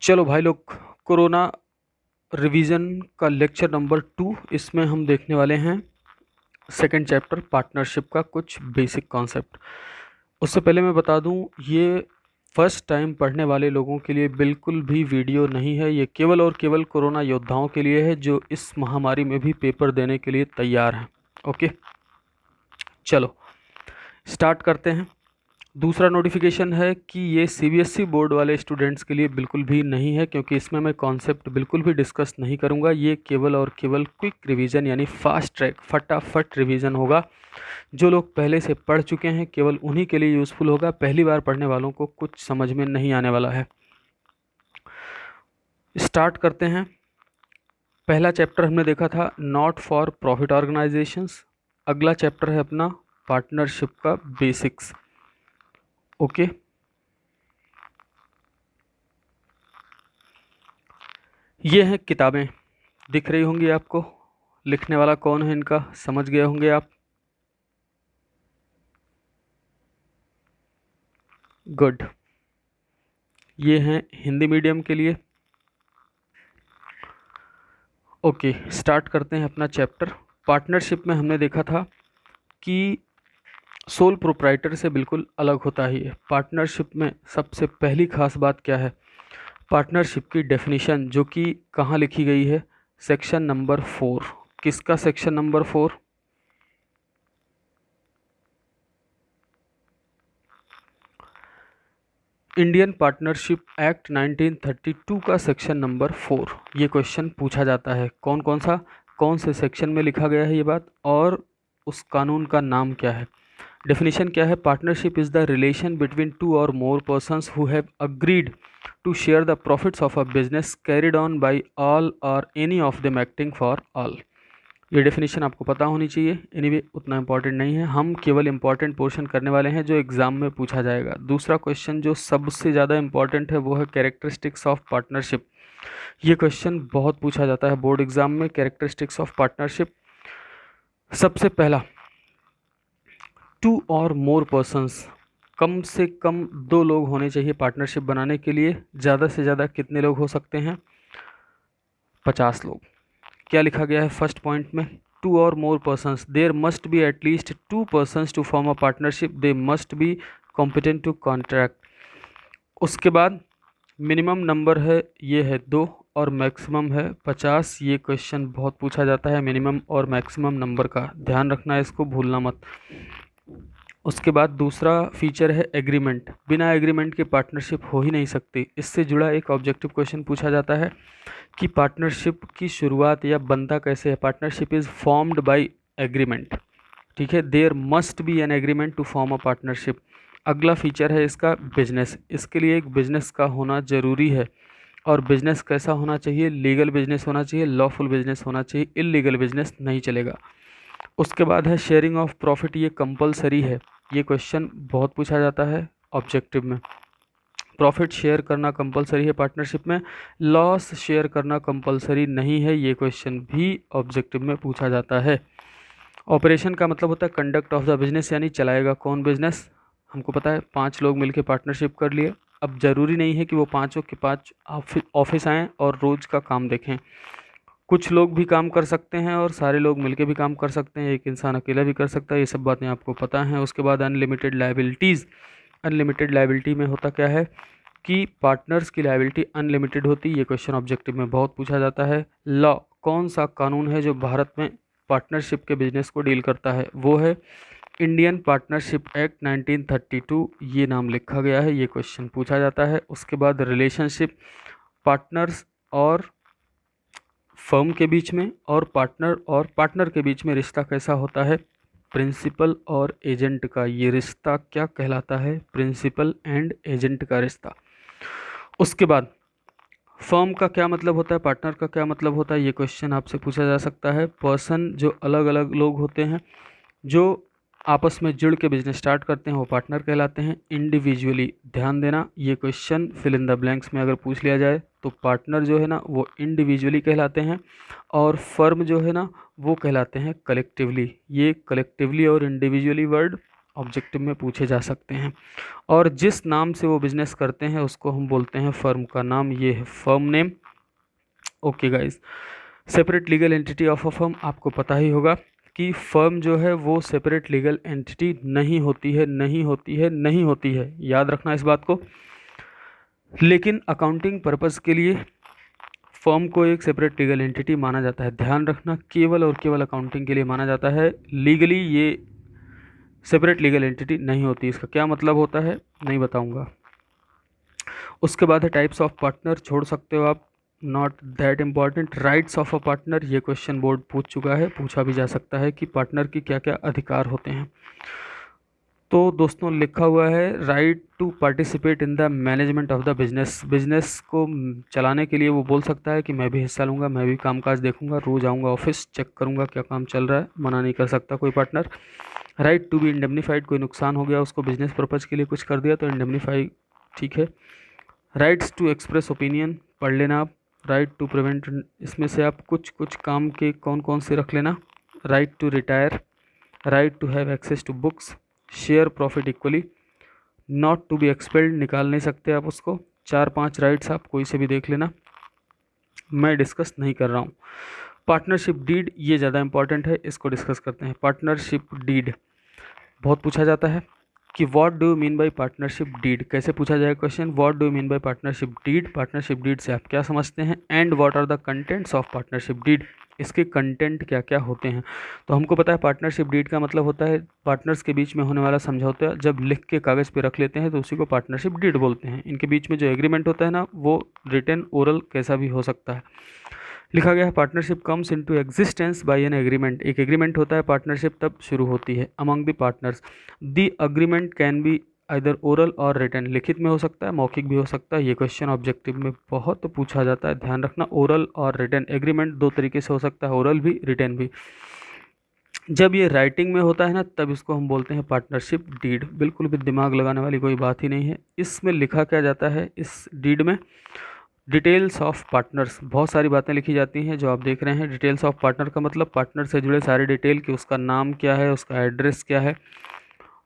चलो भाई लोग, कोरोना रिवीजन का लेक्चर नंबर 2। इसमें हम देखने वाले हैं सेकंड चैप्टर पार्टनरशिप का कुछ बेसिक कॉन्सेप्ट। उससे पहले मैं बता दूं, ये फर्स्ट टाइम पढ़ने वाले लोगों के लिए बिल्कुल भी वीडियो नहीं है। ये केवल और केवल कोरोना योद्धाओं के लिए है जो इस महामारी में भी पेपर देने के लिए तैयार हैं। ओके, चलो स्टार्ट करते हैं। दूसरा नोटिफिकेशन है कि ये सीबीएसई बोर्ड वाले स्टूडेंट्स के लिए बिल्कुल भी नहीं है, क्योंकि इसमें मैं कॉन्सेप्ट बिल्कुल भी डिस्कस नहीं करूँगा। ये केवल और केवल क्विक रिवीजन यानी फास्ट ट्रैक फटाफट रिवीजन होगा। जो लोग पहले से पढ़ चुके हैं केवल उन्हीं के लिए यूज़फुल होगा। पहली बार पढ़ने वालों को कुछ समझ में नहीं आने वाला है। स्टार्ट करते हैं। पहला चैप्टर हमने देखा था नॉट फॉर प्रॉफिट ऑर्गेनाइजेशंस। अगला चैप्टर है अपना पार्टनरशिप का बेसिक्स। ओके, ये हैं किताबें, दिख रही होंगी आपको। लिखने वाला कौन है इनका समझ गए होंगे आप। गुड, ये हैं हिंदी मीडियम के लिए। ओके, स्टार्ट करते हैं अपना चैप्टर। पार्टनरशिप में हमने देखा था कि सोल प्रोप्राइटर से बिल्कुल अलग होता ही है। पार्टनरशिप में सबसे पहली खास बात क्या है, पार्टनरशिप की डेफिनेशन, जो कि कहाँ लिखी गई है, सेक्शन नंबर 4। किसका section number 4? Indian partnership act 1932 का सेक्शन नंबर 4। ये क्वेश्चन पूछा जाता है। कौन कौन सा, कौन से सेक्शन में लिखा गया है ये बात, और उस कानून का नाम क्या है। डेफिनेशन क्या है, partnership is the relation between two or more persons who have agreed to share the profits of a business carried on by all or any of them acting for all. ये definition आपको पता होनी चाहिए। Anyway उतना important नहीं है, हम केवल इंपॉर्टेंट पोर्शन करने वाले हैं जो एग्जाम में पूछा जाएगा। दूसरा क्वेश्चन जो सबसे ज़्यादा इंपॉर्टेंट है वो है कैरेक्टरिस्टिक्स ऑफ पार्टनरशिप। ये क्वेश्चन बहुत पूछा जाता है बोर्ड एग्जाम में। कैरेक्टरिस्टिक्स ऑफ पार्टनरशिप, सबसे पहला, टू और मोर पर्सन्स, कम से कम 2 लोग होने चाहिए पार्टनरशिप बनाने के लिए। ज़्यादा से ज़्यादा कितने लोग हो सकते हैं? 50 लोग। क्या लिखा गया है फर्स्ट पॉइंट में? Two or more persons, there must be एटलीस्ट 2 persons to form a partnership, they must be competent to contract. उसके बाद मिनिमम नंबर है, ये है 2 और मैक्सिमम है 50। ये क्वेश्चन बहुत पूछा जाता है, मिनिमम और मैक्सिमम नंबर का ध्यान रखना है, इसको भूलना मत। उसके बाद दूसरा फीचर है एग्रीमेंट। बिना एग्रीमेंट के पार्टनरशिप हो ही नहीं सकती। इससे जुड़ा एक ऑब्जेक्टिव क्वेश्चन पूछा जाता है कि पार्टनरशिप की शुरुआत या बनता कैसे है। Partnership is formed by agreement. ठीक है, there must be an agreement to form a partnership. अगला फीचर है इसका बिजनेस। इसके लिए एक बिजनेस का होना ज़रूरी है। और बिजनेस कैसा होना चाहिए? लीगल बिजनेस होना चाहिए, लॉफुल बिजनेस होना चाहिए, इलीगल बिजनेस नहीं चलेगा। उसके बाद है शेयरिंग ऑफ प्रॉफिट। ये कंपलसरी है। ये क्वेश्चन बहुत पूछा जाता है ऑब्जेक्टिव में। प्रॉफिट शेयर करना कंपलसरी है पार्टनरशिप में, लॉस शेयर करना कंपलसरी नहीं है। ये क्वेश्चन भी ऑब्जेक्टिव में पूछा जाता है। ऑपरेशन का मतलब होता है कंडक्ट ऑफ द बिजनेस, यानी चलाएगा कौन बिजनेस। हमको पता है 5 लोग मिलकर पार्टनरशिप कर लिए। अब ज़रूरी नहीं है कि वो पाँचों के 5 ऑफिस आएँ और रोज़ का काम देखें। कुछ लोग भी काम कर सकते हैं और सारे लोग मिलके भी काम कर सकते हैं। एक इंसान अकेला भी कर सकता है। ये सब बातें आपको पता हैं। उसके बाद अनलिमिटेड लायबिलिटीज़। अनलिमिटेड लायबिलिटी में होता क्या है कि पार्टनर्स की लायबिलिटी अनलिमिटेड होती है। ये क्वेश्चन ऑब्जेक्टिव में बहुत पूछा जाता है। लॉ, कौन सा कानून है जो भारत में पार्टनरशिप के बिजनेस को डील करता है? वो है इंडियन पार्टनरशिप एक्ट 1932। ये नाम लिखा गया है। ये क्वेश्चन पूछा जाता है। उसके बाद रिलेशनशिप, पार्टनर्स और फर्म के बीच में और पार्टनर के बीच में रिश्ता कैसा होता है? प्रिंसिपल और एजेंट का ये रिश्ता क्या कहलाता है? प्रिंसिपल एंड एजेंट का रिश्ता। उसके बाद फर्म का क्या मतलब होता है, पार्टनर का क्या मतलब होता है, ये क्वेश्चन आपसे पूछा जा सकता है। पर्सन, जो अलग अलग लोग होते हैं जो आपस में जुड़ के बिजनेस स्टार्ट करते हैं, वो पार्टनर कहलाते हैं। इंडिविजुअली, ध्यान देना, ये question fill in the blanks में अगर पूछ लिया जाए तो पार्टनर जो है ना वो इंडिविजुअली कहलाते हैं, और फर्म जो है ना वो कहलाते हैं कलेक्टिवली। ये कलेक्टिवली और इंडिविजुअली वर्ड ऑब्जेक्टिव में पूछे जा सकते हैं। और जिस नाम से वो बिजनेस करते हैं उसको हम बोलते हैं फर्म का नाम, ये है firm name. Okay guys, separate legal entity of a firm, आपको पता ही होगा कि फर्म जो है वो सेपरेट लीगल एंटिटी नहीं होती है, नहीं होती है, नहीं होती है, याद रखना इस बात को। लेकिन अकाउंटिंग पर्पस के लिए फर्म को एक सेपरेट लीगल एंटिटी माना जाता है। ध्यान रखना, केवल और केवल अकाउंटिंग के लिए माना जाता है, लीगली ये सेपरेट लीगल एंटिटी नहीं होती। इसका क्या मतलब होता है नहीं बताऊंगा। उसके बाद है टाइप्स ऑफ पार्टनर, छोड़ सकते हो आप, not that important. Rights of a partner, ये क्वेश्चन बोर्ड पूछ चुका है, पूछा भी जा सकता है कि पार्टनर की क्या क्या अधिकार होते हैं। तो दोस्तों लिखा हुआ है right to participate in the management of the business. Business को चलाने के लिए वो बोल सकता है कि मैं भी हिस्सा लूँगा, मैं भी कामकाज देखूंगा, रोज आऊँगा ऑफिस, चेक करूँगा क्या काम चल रहा है, मना नहीं कर सकता कोई partner. Right to be indemnified, कोई नुकसान हो गया उसको बिजनेस पर्पज़ के लिए कुछ कर दिया तो इंडेमनीफाई, ठीक है। राइट्स टू एक्सप्रेस ओपिनियन, पढ़ लेना आप। राइट टू प्रिवेंट, इसमें से आप कुछ कुछ काम के कौन कौन से रख लेना। Right to retire, right to have access to books, share profit equally, not to be expelled, निकाल नहीं सकते आप उसको। 4-5 राइट्स आप कोई से भी देख लेना, मैं डिस्कस नहीं कर रहा हूँ। पार्टनरशिप डीड, ये ज़्यादा इंपॉर्टेंट है, इसको डिस्कस करते हैं। पार्टनरशिप डीड बहुत पूछा जाता है कि what do you mean by partnership deed, कैसे पूछा जाएगा question, what do you mean by partnership deed, partnership deed से आप क्या समझते हैं, and what are the contents of partnership deed, इसके कंटेंट क्या क्या होते हैं। तो हमको पता है पार्टनरशिप डीड का मतलब होता है पार्टनर्स के बीच में होने वाला समझौता, जब लिख के कागज़ पे रख लेते हैं तो उसी को पार्टनरशिप डीड बोलते हैं। इनके बीच में जो एग्रीमेंट होता है ना, वो रिटन ओरल कैसा भी हो सकता है। लिखा गया है partnership comes into existence by an agreement, एक एग्रीमेंट होता है, पार्टनरशिप तब शुरू होती है among the partners. The agreement can be either oral or written, लिखित में हो सकता है, मौखिक भी हो सकता है। ये क्वेश्चन ऑब्जेक्टिव में बहुत पूछा जाता है, ध्यान रखना। ओरल और रिटन एग्रीमेंट दो तरीके से हो सकता है, ओरल भी रिटन भी। जब ये राइटिंग में होता है ना, तब इसको हम बोलते हैं पार्टनरशिप डीड। बिल्कुल भी दिमाग लगाने वाली कोई बात ही नहीं है। इसमें लिखा क्या जाता है इस डीड में, डिटेल्स ऑफ पार्टनर्स, बहुत सारी बातें लिखी जाती हैं जो आप देख रहे हैं। डिटेल्स ऑफ पार्टनर का मतलब पार्टनर से जुड़े सारे डिटेल, कि उसका नाम क्या है, उसका एड्रेस क्या है।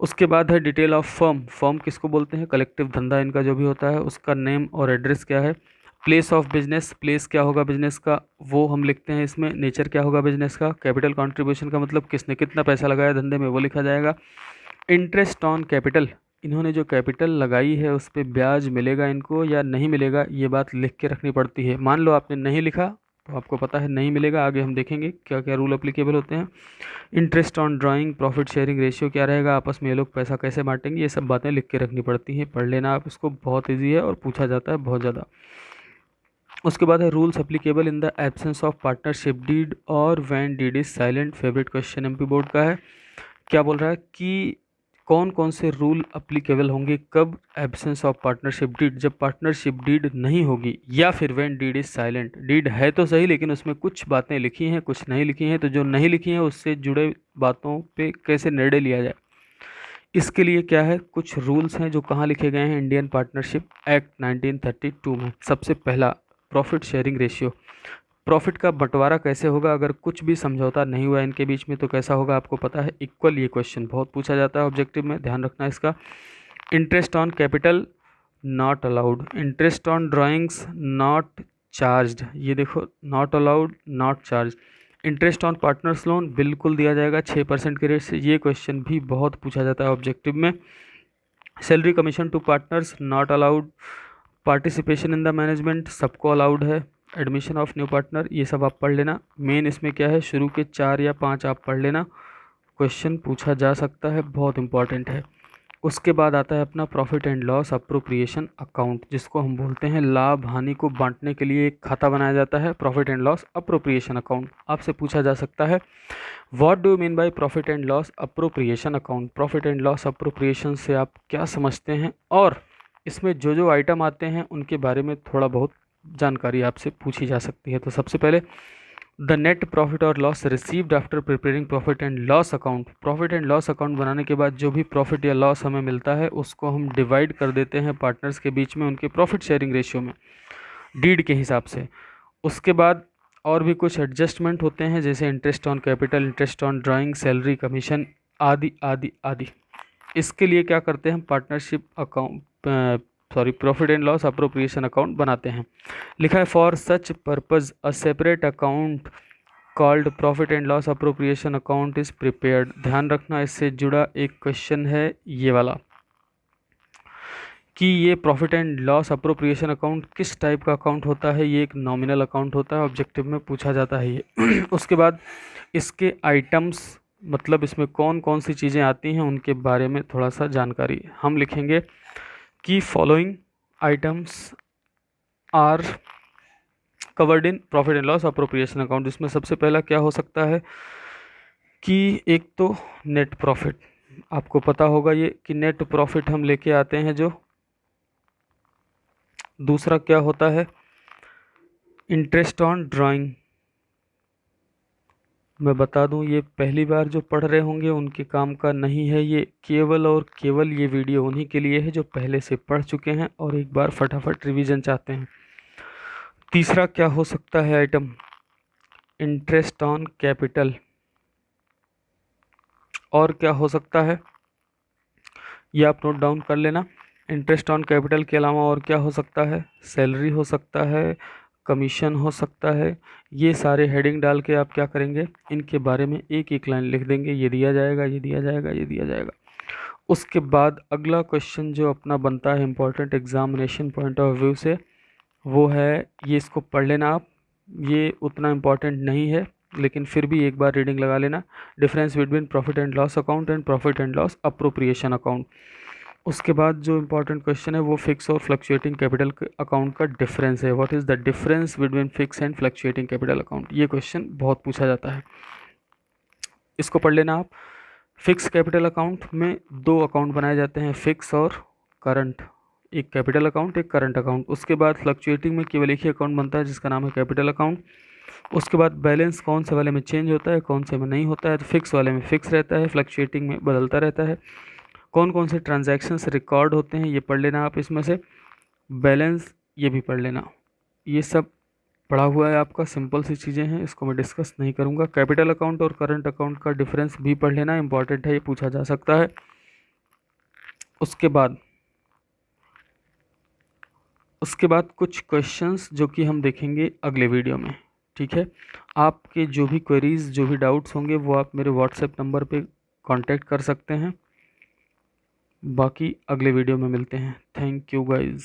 उसके बाद है डिटेल ऑफ फर्म, फर्म किसको बोलते हैं, कलेक्टिव धंधा इनका जो भी होता है, उसका नेम और एड्रेस क्या है। प्लेस ऑफ बिजनेस, प्लेस क्या होगा बिजनेस का वो हम लिखते हैं इसमें। नेचर क्या होगा बिजनेस का। कैपिटल कंट्रीब्यूशन का मतलब किसने कितना पैसा लगाया धंधे में, वो लिखा जाएगा। इंटरेस्ट ऑन कैपिटल, इन्होंने जो कैपिटल लगाई है उस पर ब्याज मिलेगा इनको या नहीं मिलेगा, ये बात लिख के रखनी पड़ती है। मान लो आपने नहीं लिखा तो आपको पता है नहीं मिलेगा, आगे हम देखेंगे क्या क्या रूल अप्लीकेबल होते हैं। Interest on drawing, profit sharing ratio क्या रहेगा, आपस में ये लोग पैसा कैसे बांटेंगे, ये सब बातें लिख के रखनी पड़ती हैं। पढ़ लेना आप इसको, बहुत ईजी है और पूछा जाता है बहुत ज़्यादा। उसके बाद है rules applicable in the absence of partnership deed or when deed is silent, favourite question MP board का है। क्या बोल रहा है कि कौन कौन से रूल अप्लीकेबल होंगे कब एब्सेंस ऑफ पार्टनरशिप डीड, जब पार्टनरशिप डीड नहीं होगी, या फिर when deed is silent, deed है तो सही लेकिन उसमें कुछ बातें लिखी हैं कुछ नहीं लिखी हैं, तो जो नहीं लिखी हैं उससे जुड़े बातों पे कैसे निर्णय लिया जाए। इसके लिए क्या है, कुछ रूल्स हैं जो कहाँ लिखे गए हैं, इंडियन पार्टनरशिप एक्ट 1932 में। सबसे पहला प्रॉफिट शेयरिंग रेशियो, प्रॉफिट का बंटवारा कैसे होगा अगर कुछ भी समझौता नहीं हुआ इनके बीच में, तो कैसा होगा आपको पता है, इक्वल। ये क्वेश्चन बहुत पूछा जाता है ऑब्जेक्टिव में, ध्यान रखना इसका। Interest on capital not allowed, interest on drawings not charged, ये देखो not allowed not charge. Interest on partners loan बिल्कुल दिया जाएगा 6% के रेट से, ये क्वेश्चन भी बहुत पूछा जाता है ऑब्जेक्टिव में। Salary commission to partners not allowed, participation in the management सबको अलाउड है। एडमिशन ऑफ न्यू पार्टनर, ये सब आप पढ़ लेना। मेन इसमें क्या है, शुरू के 4 या 5 आप पढ़ लेना, क्वेश्चन पूछा जा सकता है, बहुत इंपॉर्टेंट है। उसके बाद आता है अपना profit and loss appropriation account, जिसको हम बोलते हैं लाभ हानि को बांटने के लिए एक खाता बनाया जाता है, profit and loss appropriation account. आपसे पूछा जा सकता है what do you mean by profit and loss appropriation account, profit and loss appropriation से आप क्या समझते हैं, और इसमें जो जो आइटम आते हैं उनके बारे में थोड़ा बहुत जानकारी आपसे पूछी जा सकती है। तो सबसे पहले द नेट प्रॉफिट और loss received after preparing profit and loss account, profit and loss account बनाने के बाद जो भी प्रॉफिट या लॉस हमें मिलता है उसको हम डिवाइड कर देते हैं पार्टनर्स के बीच में उनके प्रॉफिट शेयरिंग रेशियो में, डीड के हिसाब से। उसके बाद और भी कुछ एडजस्टमेंट होते हैं जैसे interest on capital, interest on drawing, salary commission आदि आदि आदि। इसके लिए क्या करते हैं हम, partnership account profit and loss appropriation account बनाते हैं। लिखा है for such purpose a separate account called profit and loss appropriation account is prepared. ध्यान रखना, इससे जुड़ा एक क्वेश्चन है ये वाला कि ये profit and loss appropriation account किस टाइप का अकाउंट होता है। ये एक नॉमिनल अकाउंट होता है, ऑब्जेक्टिव में पूछा जाता है ये। उसके बाद इसके आइटम्स, मतलब इसमें कौन कौन सी चीज़ें आती हैं उनके बारे में थोड़ा सा जानकारी हम लिखेंगे कि following items are covered in profit and loss appropriation account. इसमें सबसे पहला क्या हो सकता है कि एक तो नेट प्रॉफिट, आपको पता होगा ये कि नेट प्रॉफिट हम लेके आते हैं जो। दूसरा क्या होता है, इंटरेस्ट ऑन ड्राइंग। मैं बता दूं ये पहली बार जो पढ़ रहे होंगे उनके काम का नहीं है, ये केवल और केवल ये वीडियो उन्हीं के लिए है जो पहले से पढ़ चुके हैं और एक बार फटाफट रिवीजन चाहते हैं। तीसरा क्या हो सकता है आइटम, इंटरेस्ट ऑन कैपिटल। और क्या हो सकता है ये आप नोट डाउन कर लेना। इंटरेस्ट ऑन कैपिटल के अलावा और क्या हो सकता है, सैलरी हो सकता है, कमीशन हो सकता है। ये सारे हेडिंग डाल के आप क्या करेंगे, इनके बारे में एक एक लाइन लिख देंगे, ये दिया जाएगा, ये दिया जाएगा, ये दिया जाएगा। उसके बाद अगला क्वेश्चन जो अपना बनता है important examination point of view से, वो है, ये इसको पढ़ लेना आप, ये उतना इम्पॉर्टेंट नहीं है लेकिन फिर भी एक बार रीडिंग लगा लेना। Difference between profit and loss account and profit and loss appropriation account. उसके बाद जो इम्पोर्टेंट क्वेश्चन है वो फिक्स और फ्लक्चुएटिंग कैपिटल अकाउंट का डिफरेंस है। What is the difference between fix and fluctuating capital account, ये क्वेश्चन बहुत पूछा जाता है, इसको पढ़ लेना आप। फिक्स कैपिटल अकाउंट में दो अकाउंट बनाए जाते हैं, फिक्स और करंट, एक कैपिटल अकाउंट एक करंट अकाउंट। उसके बाद फ्लक्चुएटिंग में केवल एक ही अकाउंट बनता है जिसका नाम है कैपिटल अकाउंट। उसके बाद बैलेंस कौन से वाले में चेंज होता है कौन से में नहीं होता है, तो फिक्स वाले में फिक्स रहता है, फ्लक्चुएटिंग में बदलता रहता है। कौन कौन से ट्रांजैक्शंस रिकॉर्ड होते हैं ये पढ़ लेना आप, इसमें से बैलेंस ये भी पढ़ लेना। ये सब पढ़ा हुआ है आपका, सिंपल सी चीज़ें हैं, इसको मैं डिस्कस नहीं करूँगा। कैपिटल अकाउंट और करंट अकाउंट का डिफरेंस भी पढ़ लेना, इंपॉर्टेंट है, ये पूछा जा सकता है। उसके बाद कुछ क्वेश्चंस जो कि हम देखेंगे अगले वीडियो में, ठीक है। आपके जो भी क्वेरीज जो भी डाउट्स होंगे वो आप मेरे व्हाट्सएप नंबर पे कांटेक्ट कर सकते हैं। बाकी अगले वीडियो में मिलते हैं। Thank you guys.